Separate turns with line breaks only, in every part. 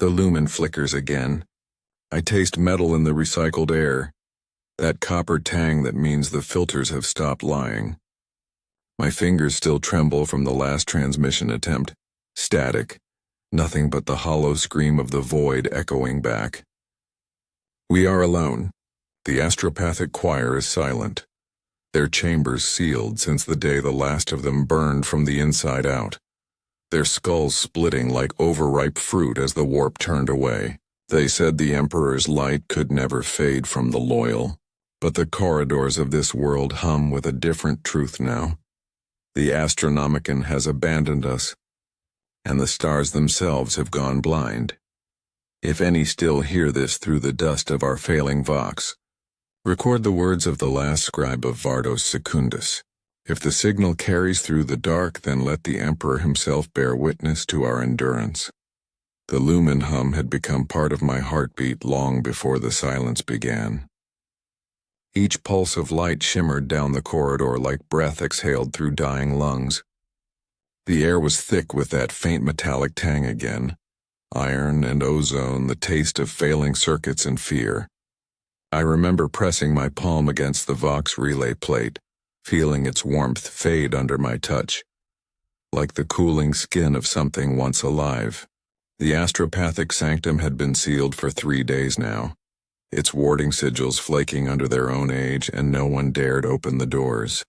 The lumen flickers again. I taste metal in the recycled air, that copper tang that means the filters have stopped lying. My fingers still tremble from the last transmission attempt. Static, nothing but the hollow scream of the void echoing back. We are alone. The astropathic choir is silent, their chambers sealed since the day the last of them burned from the inside out, their skulls splitting like overripe fruit as the warp turned away. They said the Emperor's light could never fade from the loyal, but the corridors of this world hum with a different truth now. The Astronomicon has abandoned us, and the stars themselves have gone blind. If any still hear this through the dust of our failing vox, record the words of the last scribe of Vardos Secundus. If the signal carries through the dark, then let the Emperor himself bear witness to our endurance. The lumen hum had become part of my heartbeat long before the silence began. Each pulse of light shimmered down the corridor like breath exhaled through dying lungs. The air was thick with that faint metallic tang again. Iron and ozone, the taste of failing circuits and fear. I remember pressing my palm against the Vox relay plate, feeling its warmth fade under my touch, like the cooling skin of something once alive. The astropathic sanctum had been sealed for 3 days now, its warding sigils flaking under their own age, and no one dared open the doors.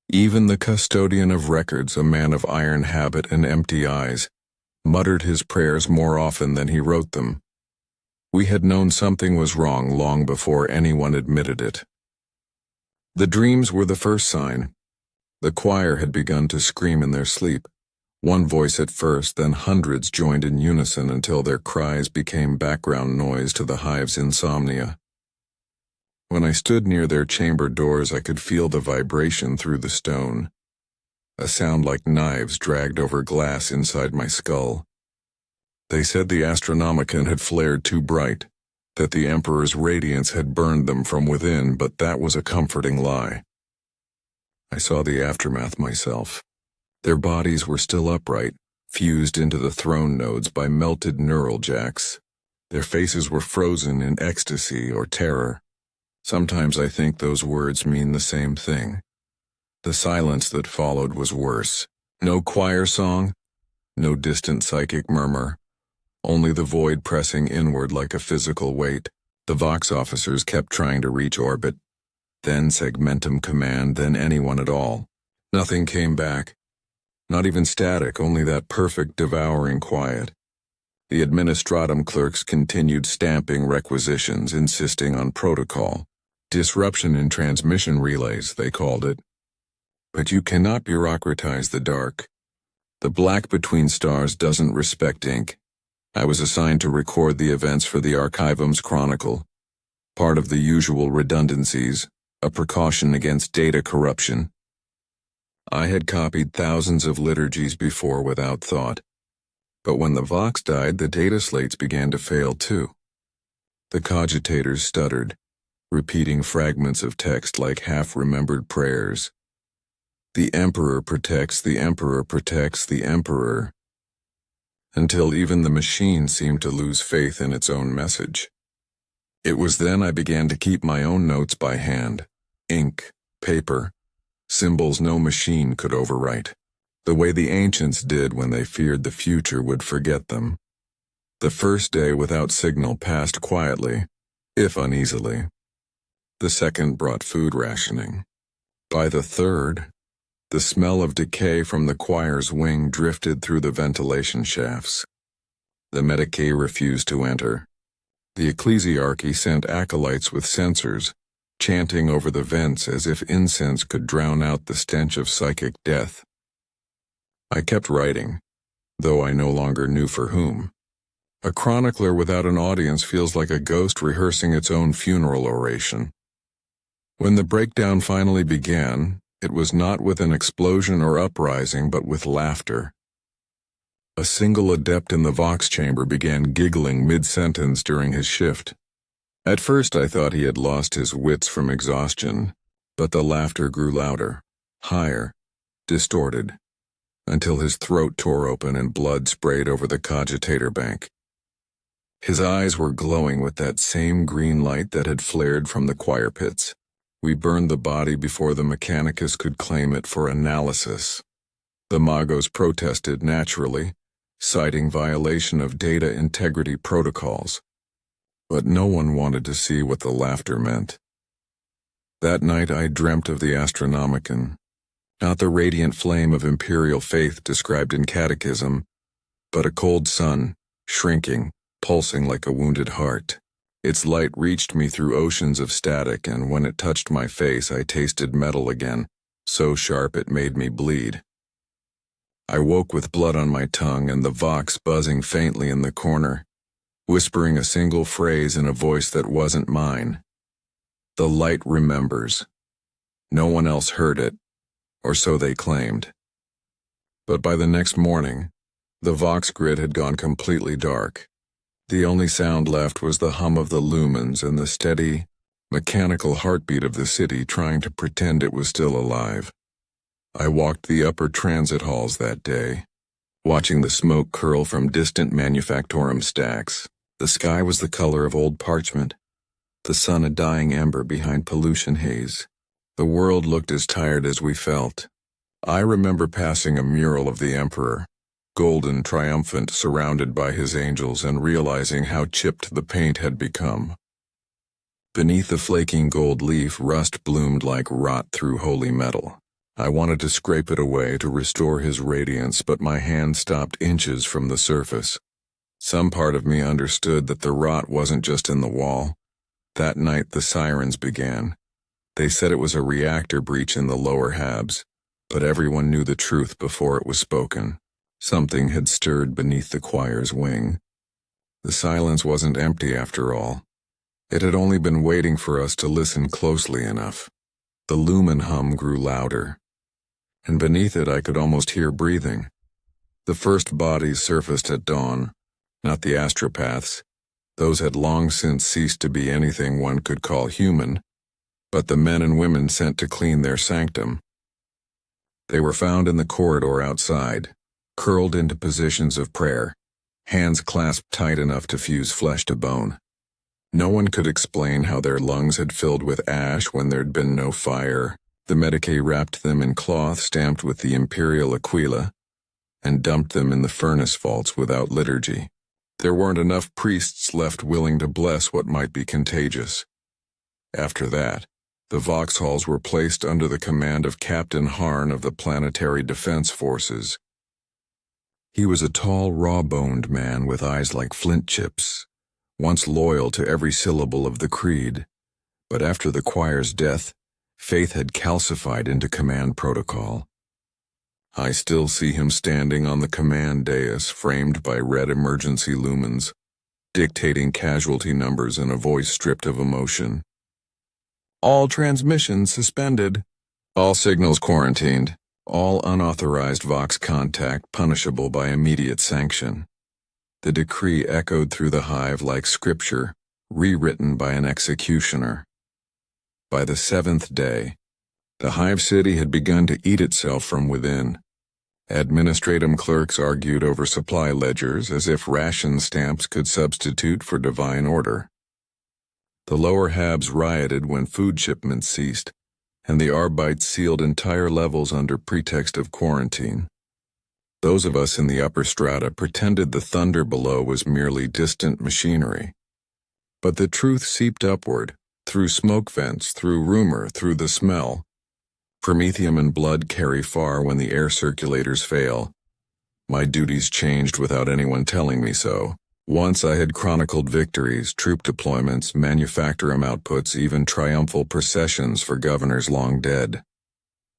Even the custodian of records, a man of iron habit and empty eyes, muttered his prayers more often than he wrote them. We had known something was wrong long before anyone admitted it. The dreams were the first sign. The choir had begun to scream in their sleep. One voice at first, then hundreds joined in unison until their cries became background noise to the hive's insomnia. When I stood near their chamber doors, I could feel the vibration through the stone. A sound like knives dragged over glass inside my skull. They said the Astronomicon had flared too bright, that the Emperor's radiance had burned them from within, but that was a comforting lie. I saw the aftermath myself. Their bodies were still upright, fused into the throne nodes by melted neural jacks. Their faces were frozen in ecstasy or terror. Sometimes I think those words mean the same thing. The silence that followed was worse. No choir song, no distant psychic murmur, only the void pressing inward like a physical weight. The Vox officers kept trying to reach orbit, then segmentum command, then anyone at all. Nothing came back. Not even static, only that perfect devouring quiet. The administratum clerks continued stamping requisitions, insisting on protocol. Disruption in transmission relays, they called it. But you cannot bureaucratize the dark. The black between stars doesn't respect ink. I was assigned to record the events for the Archivum's Chronicle, part of the usual redundancies, a precaution against data corruption. I had copied thousands of liturgies before without thought, but when the Vox died, the data slates began to fail too. The cogitators stuttered, repeating fragments of text like half-remembered prayers. The Emperor protects, the Emperor protects, the Emperor, until even the machine seemed to lose faith in its own message. It was then I began to keep my own notes by hand, ink, paper, symbols no machine could overwrite, the way the ancients did when they feared the future would forget them. The first day without signal passed quietly, if uneasily. The second brought food rationing. By the third, the smell of decay from the choir's wing drifted through the ventilation shafts. The Medicae refused to enter. The ecclesiarchy sent acolytes with censers, chanting over the vents as if incense could drown out the stench of psychic death. I kept writing, though I no longer knew for whom. A chronicler without an audience feels like a ghost rehearsing its own funeral oration. When the breakdown finally began, it was not with an explosion or uprising, but with laughter. A single adept in the Vox chamber began giggling mid-sentence during his shift. At first I thought he had lost his wits from exhaustion, but the laughter grew louder, higher, distorted, until his throat tore open and blood sprayed over the cogitator bank. His eyes were glowing with that same green light that had flared from the choir pits. We burned the body before the Mechanicus could claim it for analysis. The Magos protested naturally, citing violation of data integrity protocols. But no one wanted to see what the laughter meant. That night I dreamt of the Astronomicon, not the radiant flame of imperial faith described in Catechism, but a cold sun, shrinking, pulsing like a wounded heart. Its light reached me through oceans of static, and when it touched my face I tasted metal again, so sharp it made me bleed. I woke with blood on my tongue and the Vox buzzing faintly in the corner, whispering a single phrase in a voice that wasn't mine. The light remembers. No one else heard it, or so they claimed. But by the next morning, the Vox grid had gone completely dark. The only sound left was the hum of the lumens and the steady, mechanical heartbeat of the city trying to pretend it was still alive. I walked the upper transit halls that day, watching the smoke curl from distant manufactorum stacks. The sky was the color of old parchment, the sun a dying ember behind pollution haze. The world looked as tired as we felt. I remember passing a mural of the Emperor, golden, triumphant, surrounded by his angels, and realizing how chipped the paint had become. Beneath the flaking gold leaf, rust bloomed like rot through holy metal. I wanted to scrape it away to restore his radiance, but my hand stopped inches from the surface. Some part of me understood that the rot wasn't just in the wall. That night the sirens began. They said it was a reactor breach in the lower habs, but everyone knew the truth before it was spoken. Something had stirred beneath the choir's wing. The silence wasn't empty after all. It had only been waiting for us to listen closely enough. The lumen hum grew louder, and beneath it I could almost hear breathing. The first bodies surfaced at dawn, not the Astropaths. Those had long since ceased to be anything one could call human, but the men and women sent to clean their sanctum. They were found in the corridor outside, curled into positions of prayer, hands clasped tight enough to fuse flesh to bone. No one could explain how their lungs had filled with ash when there'd been no fire. The Medicae wrapped them in cloth stamped with the Imperial Aquila and dumped them in the furnace vaults without liturgy. There weren't enough priests left willing to bless what might be contagious. After that, the Vauxhalls were placed under the command of Captain Harn of the Planetary Defense Forces. He was a tall, raw-boned man with eyes like flint chips, once loyal to every syllable of the creed, but after the choir's death, faith had calcified into command protocol. I still see him standing on the command dais framed by red emergency lumens, dictating casualty numbers in a voice stripped of emotion. All transmissions suspended. All signals quarantined. All unauthorized Vox contact punishable by immediate sanction. The decree echoed through the hive like scripture, rewritten by an executioner. By the 7th day, the hive city had begun to eat itself from within. Administratum clerks argued over supply ledgers as if ration stamps could substitute for divine order. The lower habs rioted when food shipments ceased, and the Arbites sealed entire levels under pretext of quarantine. Those of us in the upper strata pretended the thunder below was merely distant machinery. But the truth seeped upward, through smoke vents, through rumor, through the smell. Promethium and blood carry far when the air circulators fail. My duties changed without anyone telling me so. Once I had chronicled victories, troop deployments, manufactorum outputs, even triumphal processions for governors long dead.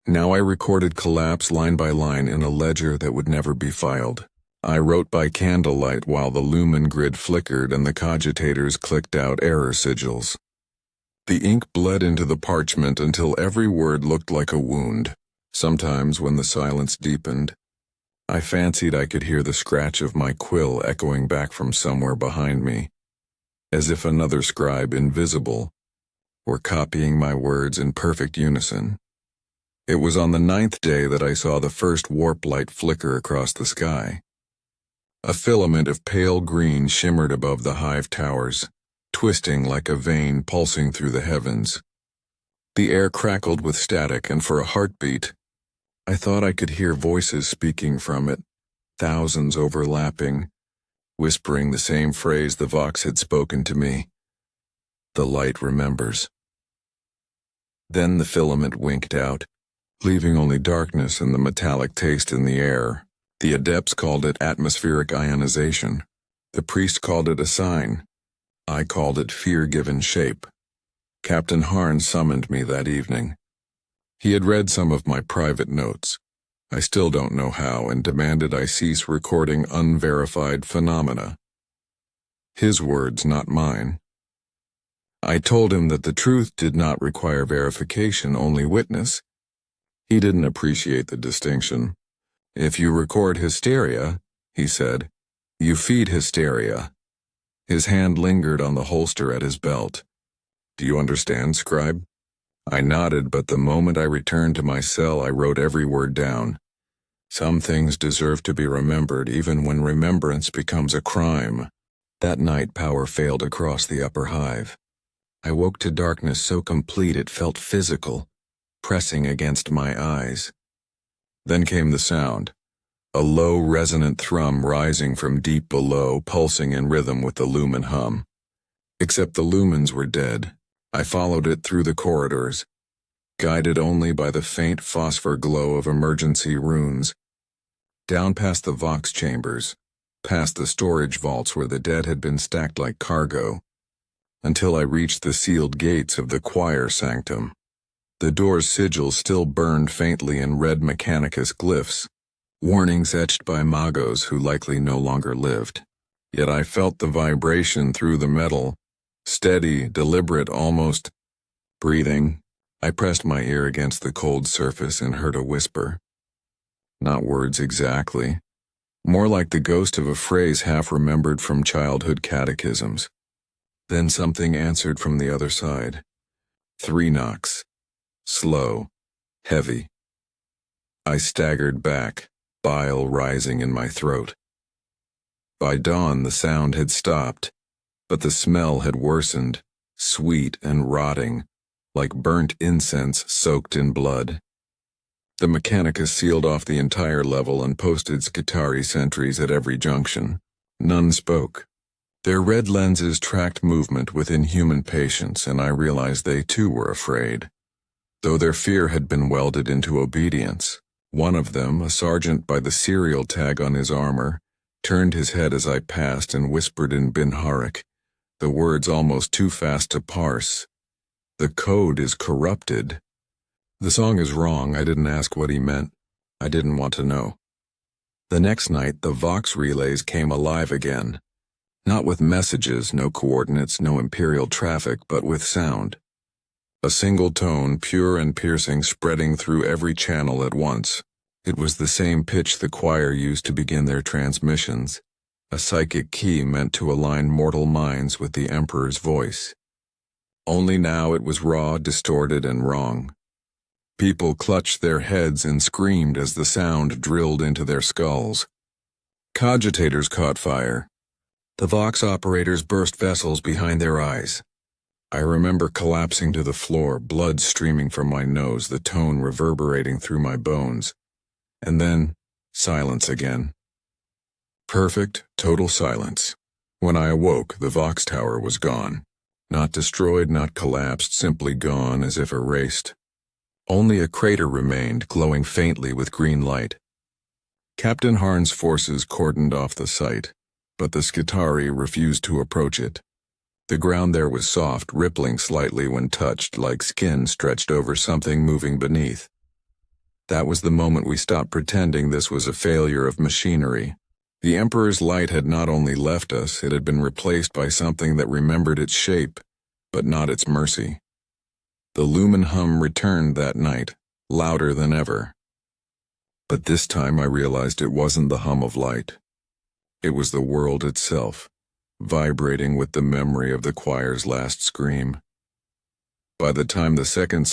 Now I recorded collapse line by line in a ledger that would never be filed. I wrote by candlelight while the lumen grid flickered and the cogitators clicked out error sigils. The ink bled into the parchment until every word looked like a wound. Sometimes, when the silence deepened, I fancied I could hear the scratch of my quill echoing back from somewhere behind me, as if another scribe, invisible, were copying my words in perfect unison. It was on the 9th day that I saw the first warp light flicker across the sky. A filament of pale green shimmered above the hive towers, twisting like a vein pulsing through the heavens. The air crackled with static, and for a heartbeat, I thought I could hear voices speaking from it, thousands overlapping, whispering the same phrase the Vox had spoken to me. The light remembers. Then the filament winked out, leaving only darkness and the metallic taste in the air. The adepts called it atmospheric ionization. The priest called it a sign. I called it fear-given shape. Captain Harn summoned me that evening. He had read some of my private notes. I still don't know how, and demanded I cease recording unverified phenomena. His words, not mine. I told him that the truth did not require verification, only witness. He didn't appreciate the distinction. If you record hysteria, he said, you feed hysteria. His hand lingered on the holster at his belt. Do you understand, scribe? I nodded, but the moment I returned to my cell, I wrote every word down. Some things deserve to be remembered, even when remembrance becomes a crime. That night, power failed across the upper hive. I woke to darkness so complete it felt physical, pressing against my eyes. Then came the sound, a low, resonant thrum rising from deep below, pulsing in rhythm with the lumen hum. Except the lumens were dead. I followed it through the corridors, guided only by the faint phosphor glow of emergency runes, down past the Vox chambers, past the storage vaults where the dead had been stacked like cargo, until I reached the sealed gates of the choir sanctum. The door's sigils still burned faintly in red Mechanicus glyphs, warnings etched by magos who likely no longer lived. Yet I felt the vibration through the metal, steady, deliberate, almost breathing. I pressed my ear against the cold surface and heard a whisper. Not words exactly, more like the ghost of a phrase half remembered from childhood catechisms. Then something answered from the other side. 3 knocks. Slow. Heavy. I staggered back, bile rising in my throat. By dawn the sound had stopped, but the smell had worsened, sweet and rotting, like burnt incense soaked in blood. The Mechanicus sealed off the entire level and posted Skitarii sentries at every junction. None spoke. Their red lenses tracked movement with inhuman patience, and I realized they too were afraid. Though their fear had been welded into obedience. One of them, a sergeant by the serial tag on his armor, turned his head as I passed and whispered in Binharik, the words almost too fast to parse. The code is corrupted. The song is wrong. I didn't ask what he meant. I didn't want to know. The next night, the Vox relays came alive again. Not with messages, no coordinates, no Imperial traffic, but with sound. A single tone, pure and piercing, spreading through every channel at once. It was the same pitch the choir used to begin their transmissions, a psychic key meant to align mortal minds with the Emperor's voice. Only now it was raw, distorted, and wrong. People clutched their heads and screamed as the sound drilled into their skulls. Cogitators caught fire. The Vox operators burst vessels behind their eyes. I remember collapsing to the floor, blood streaming from my nose, the tone reverberating through my bones. And then, silence again. Perfect, total silence. When I awoke, the Vox tower was gone. Not destroyed, not collapsed, simply gone as if erased. Only a crater remained, glowing faintly with green light. Captain Harn's forces cordoned off the site, but the Skitarii refused to approach it. The ground there was soft, rippling slightly when touched, like skin stretched over something moving beneath. That was the moment we stopped pretending this was a failure of machinery. The Emperor's light had not only left us, it had been replaced by something that remembered its shape, but not its mercy. The lumen hum returned that night, louder than ever. But this time I realized it wasn't the hum of light. It was the world itself, vibrating with the memory of the choir's last scream. By the time the second